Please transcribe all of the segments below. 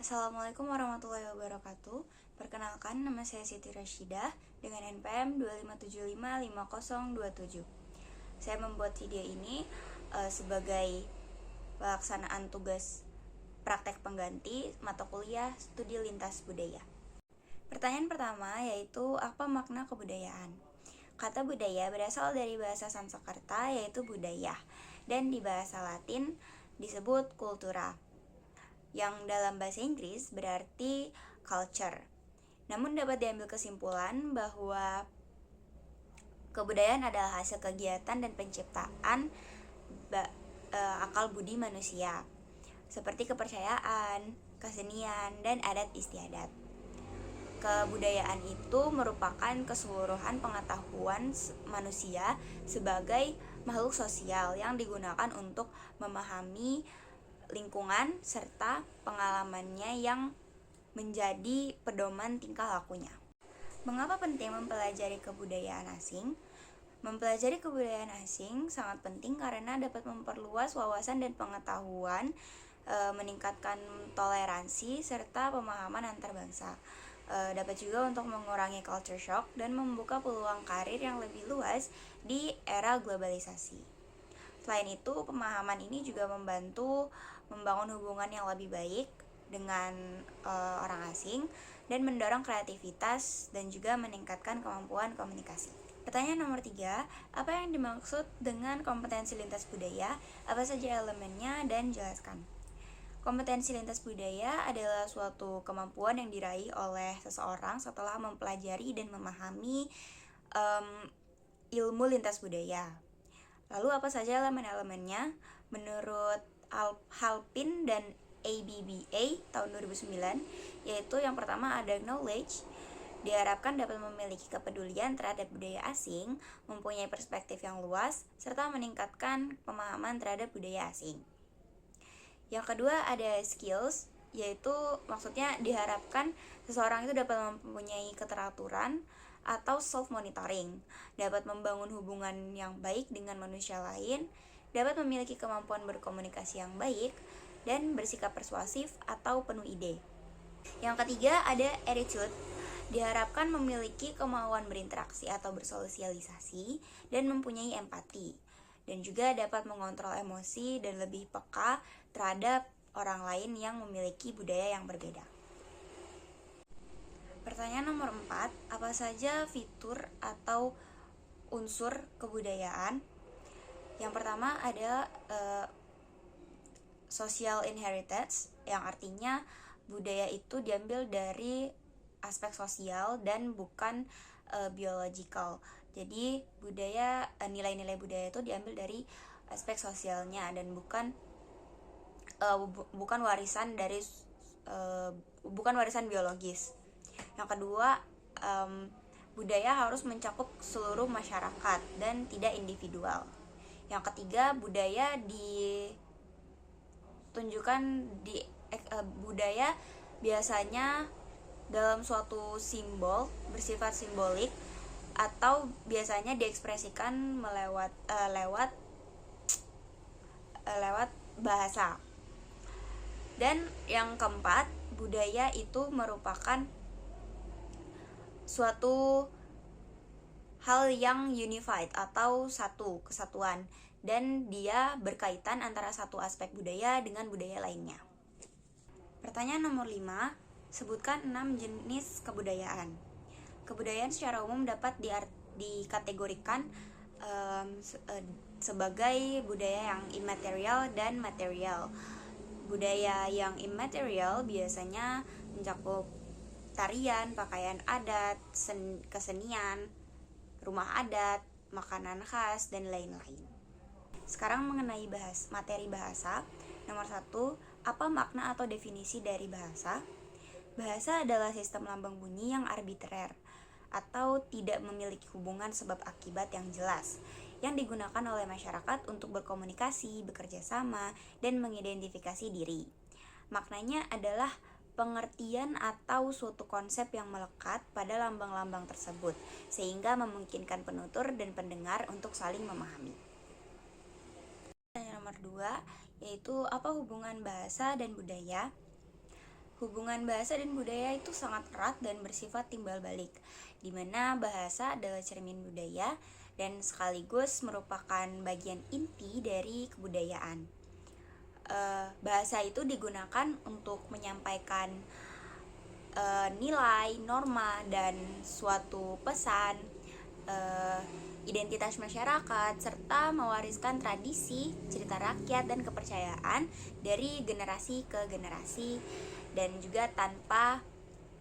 Assalamualaikum warahmatullahi wabarakatuh. Perkenalkan, nama saya Siti Rashidah dengan NPM 257555027. Saya membuat video ini sebagai pelaksanaan tugas praktek pengganti mata kuliah studi lintas budaya. Pertanyaan pertama yaitu apa makna kebudayaan? Kata budaya berasal dari bahasa Sanskerta yaitu budaya, dan di bahasa Latin disebut kultura, yang dalam bahasa Inggris berarti culture. Namun dapat diambil kesimpulan bahwa kebudayaan adalah hasil kegiatan dan penciptaan akal budi manusia, seperti kepercayaan, kesenian, dan adat istiadat. Kebudayaan itu merupakan keseluruhan pengetahuan manusia sebagai makhluk sosial yang digunakan untuk memahami lingkungan serta pengalamannya yang menjadi pedoman tingkah lakunya. Mengapa penting mempelajari kebudayaan asing? Mempelajari kebudayaan asing sangat penting karena dapat memperluas wawasan dan pengetahuan, meningkatkan toleransi serta pemahaman antar bangsa. Dapat juga untuk mengurangi culture shock dan membuka peluang karir yang lebih luas di era globalisasi. Selain itu, pemahaman ini juga membantu membangun hubungan yang lebih baik dengan orang asing dan mendorong kreativitas dan juga meningkatkan kemampuan komunikasi. Pertanyaan nomor 3, apa yang dimaksud dengan kompetensi lintas budaya? Apa saja elemennya dan jelaskan. Kompetensi lintas budaya adalah suatu kemampuan yang diraih oleh seseorang setelah mempelajari dan memahami ilmu lintas budaya. Lalu apa saja elemen-elemennya? Menurut Halpin dan ABBA tahun 2009, yaitu yang pertama ada knowledge, diharapkan dapat memiliki kepedulian terhadap budaya asing, mempunyai perspektif yang luas, serta meningkatkan pemahaman terhadap budaya asing. Yang kedua ada skills, yaitu maksudnya diharapkan seseorang itu dapat mempunyai keteraturan atau self-monitoring, dapat membangun hubungan yang baik dengan manusia lain, dapat memiliki kemampuan berkomunikasi yang baik, dan bersikap persuasif atau penuh ide. Yang ketiga ada attitude, diharapkan memiliki kemauan berinteraksi atau bersosialisasi dan mempunyai empati, dan juga dapat mengontrol emosi dan lebih peka terhadap orang lain yang memiliki budaya yang berbeda. Pertanyaan nomor 4, apa saja fitur atau unsur kebudayaan? Yang pertama ada social inheritance, yang artinya budaya itu diambil dari aspek sosial dan bukan biological. Jadi budaya, nilai-nilai budaya itu diambil dari aspek sosialnya dan bukan warisan dari bukan warisan biologis. Yang kedua, budaya harus mencakup seluruh masyarakat dan tidak individual. Yang ketiga, budaya budaya biasanya dalam suatu simbol bersifat simbolik atau biasanya diekspresikan lewat bahasa. Dan yang keempat, budaya itu merupakan suatu hal yang unified atau kesatuan, dan dia berkaitan antara satu aspek budaya dengan budaya lainnya. Pertanyaan nomor 5, sebutkan 6 jenis kebudayaan. Kebudayaan secara umum dapat dikategorikan sebagai budaya yang immaterial dan material. Budaya yang immaterial biasanya mencakup tarian, pakaian adat, kesenian, rumah adat, makanan khas, dan lain-lain. Sekarang mengenai materi bahasa. Nomor 1, apa makna atau definisi dari bahasa? Bahasa adalah sistem lambang bunyi yang arbitrer atau tidak memiliki hubungan sebab akibat yang jelas, yang digunakan oleh masyarakat untuk berkomunikasi, bekerja sama, dan mengidentifikasi diri. Maknanya adalah pengertian atau suatu konsep yang melekat pada lambang-lambang tersebut, sehingga memungkinkan penutur dan pendengar untuk saling memahami. Pertanyaan nomor 2, yaitu apa hubungan bahasa dan budaya? Hubungan bahasa dan budaya itu sangat erat dan bersifat timbal balik, di mana bahasa adalah cermin budaya dan sekaligus merupakan bagian inti dari kebudayaan. Bahasa itu digunakan untuk menyampaikan nilai, norma, dan suatu pesan, identitas masyarakat, serta mewariskan tradisi, cerita rakyat, dan kepercayaan dari generasi ke generasi. Dan juga tanpa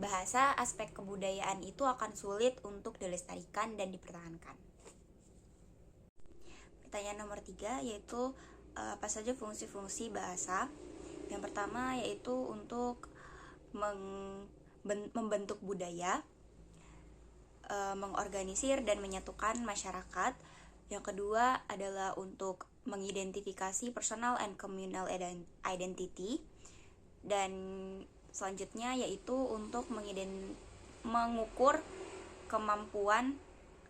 bahasa, aspek kebudayaan itu akan sulit untuk dilestarikan dan dipertahankan. Pertanyaan nomor 3 yaitu apa saja fungsi-fungsi bahasa? Yang pertama yaitu untuk membentuk budaya, mengorganisir dan menyatukan masyarakat. Yang kedua adalah untuk mengidentifikasi personal and communal identity. Dan selanjutnya yaitu untuk mengukur kemampuan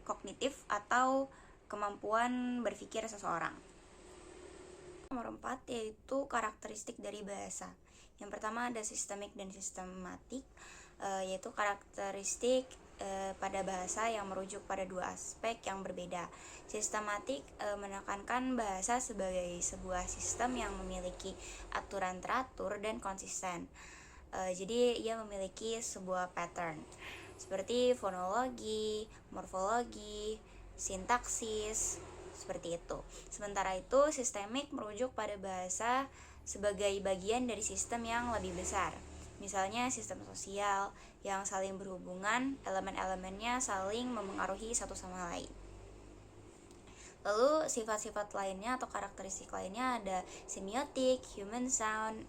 kognitif atau kemampuan berpikir seseorang. Nomor 4 yaitu karakteristik dari bahasa. Yang pertama ada sistemik dan sistematik, yaitu karakteristik pada bahasa yang merujuk pada dua aspek yang berbeda. Sistematik menekankan bahasa sebagai sebuah sistem yang memiliki aturan teratur dan konsisten. Jadi ia memiliki sebuah pattern seperti fonologi, morfologi, sintaksis, seperti itu. Sementara itu sistemik merujuk pada bahasa sebagai bagian dari sistem yang lebih besar. Misalnya sistem sosial yang saling berhubungan, elemen-elemennya saling memengaruhi satu sama lain. Lalu sifat-sifat lainnya atau karakteristik lainnya ada semiotik, human sound,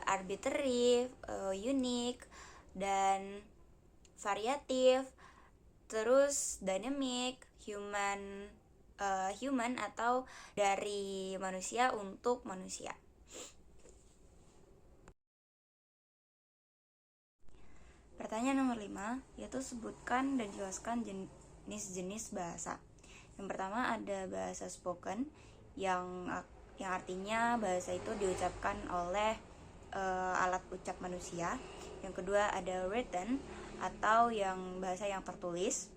arbitrary, unik, dan variatif. Terus dynamic, human atau dari manusia untuk manusia. Pertanyaan nomor 5 yaitu sebutkan dan jelaskan jenis-jenis bahasa. Yang pertama ada bahasa spoken yang artinya bahasa itu diucapkan oleh alat ucap manusia. Yang kedua ada written atau yang bahasa yang tertulis.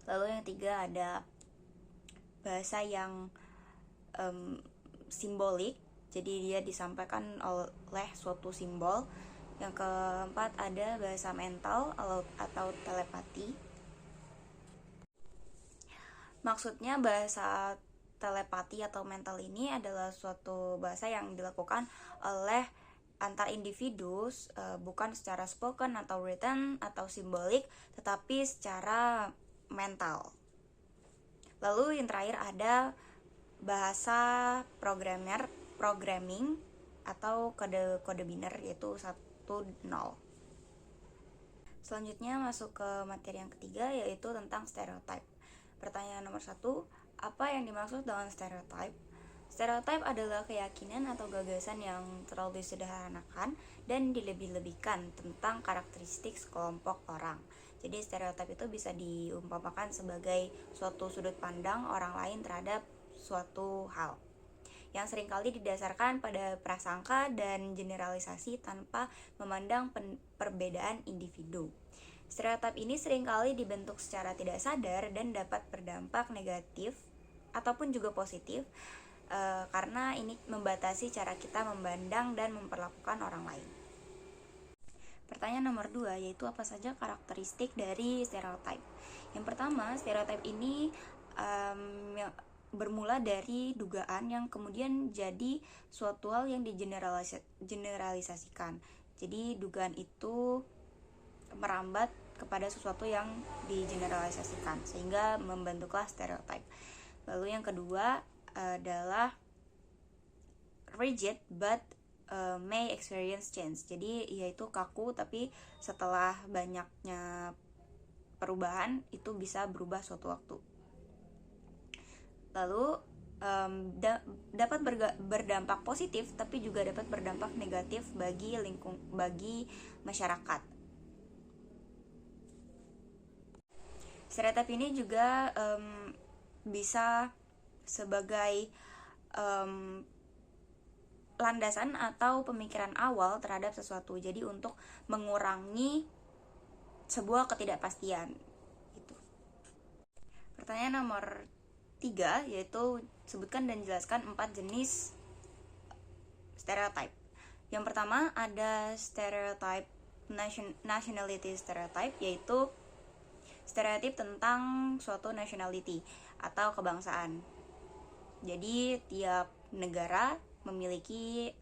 Lalu yang ketiga ada bahasa yang simbolik, jadi dia disampaikan oleh suatu simbol. Yang keempat ada bahasa mental atau telepati. Maksudnya bahasa telepati atau mental ini adalah suatu bahasa yang dilakukan oleh antar individu, bukan secara spoken atau written atau simbolik, tetapi secara mental. Lalu yang terakhir ada bahasa programming atau kode biner, yaitu 1, 0. Selanjutnya masuk ke materi yang ketiga yaitu tentang stereotype. Pertanyaan nomor 1, apa yang dimaksud dengan stereotype? Stereotype adalah keyakinan atau gagasan yang terlalu disederhanakan dan dilebih-lebihkan tentang karakteristik sekelompok orang. Jadi stereotype itu bisa diumpamakan sebagai suatu sudut pandang orang lain terhadap suatu hal yang seringkali didasarkan pada prasangka dan generalisasi tanpa memandang perbedaan individu. Stereotip ini seringkali dibentuk secara tidak sadar dan dapat berdampak negatif ataupun juga positif, karena ini membatasi cara kita memandang dan memperlakukan orang lain. Pertanyaan nomor 2 yaitu apa saja karakteristik dari stereotip. Yang pertama, stereotip ini bermula dari dugaan yang kemudian jadi suatu hal yang digeneralisasikan. Jadi dugaan itu merambat kepada sesuatu yang digeneralisasikan sehingga membentuklah stereotip. Lalu yang kedua adalah rigid but may experience change. Jadi yaitu kaku tapi setelah banyaknya perubahan itu bisa berubah suatu waktu. Lalu dapat berdampak positif tapi juga dapat berdampak negatif bagi masyarakat. Stereotip ini juga bisa sebagai landasan atau pemikiran awal terhadap sesuatu. Jadi untuk mengurangi sebuah ketidakpastian gitu. Pertanyaan nomor 3 yaitu sebutkan dan jelaskan 4 jenis stereotype. Yang pertama ada stereotype nationality stereotype, yaitu stereotip tentang suatu nationality atau kebangsaan. Jadi tiap negara memiliki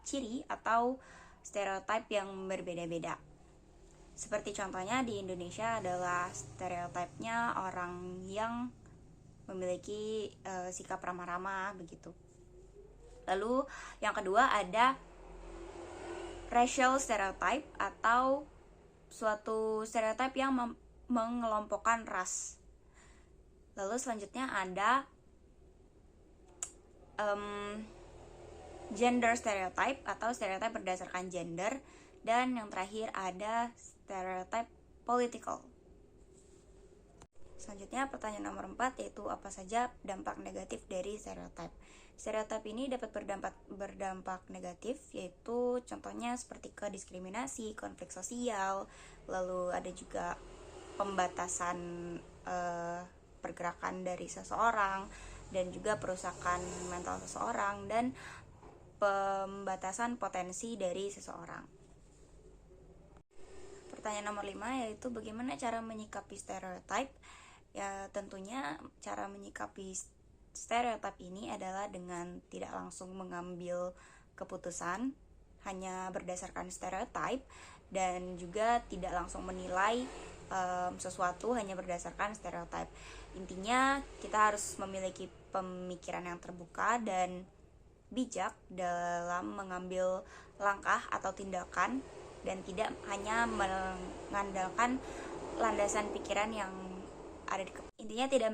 ciri atau stereotip yang berbeda-beda. Seperti contohnya di Indonesia adalah stereotipnya orang yang memiliki sikap ramah-ramah begitu. Lalu yang kedua ada racial stereotype atau suatu stereotip yang mengelompokkan ras. Lalu selanjutnya ada gender stereotype atau stereotip berdasarkan gender. Dan yang terakhir ada stereotip political. Selanjutnya pertanyaan nomor 4 yaitu apa saja dampak negatif dari stereotip. Stereotip ini dapat berdampak negatif, yaitu contohnya seperti ke diskriminasi, konflik sosial, lalu ada juga pembatasan pergerakan dari seseorang, dan juga perusakan mental seseorang, dan pembatasan potensi dari seseorang. Pertanyaan nomor 5 yaitu bagaimana cara menyikapi stereotip. Ya tentunya cara menyikapi stereotip ini adalah dengan tidak langsung mengambil keputusan hanya berdasarkan stereotip, dan juga tidak langsung menilai sesuatu hanya berdasarkan stereotip. Intinya kita harus memiliki pemikiran yang terbuka dan bijak dalam mengambil langkah atau tindakan, dan tidak hanya mengandalkan landasan pikiran yang ada di intinya tidak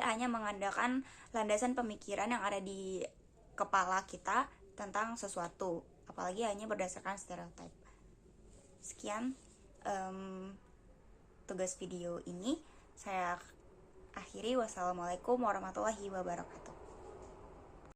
hanya mengandalkan landasan pemikiran yang ada di kepala kita tentang sesuatu, apalagi hanya berdasarkan stereotip. Sekian tugas video ini saya akhiri. Wassalamualaikum warahmatullahi wabarakatuh.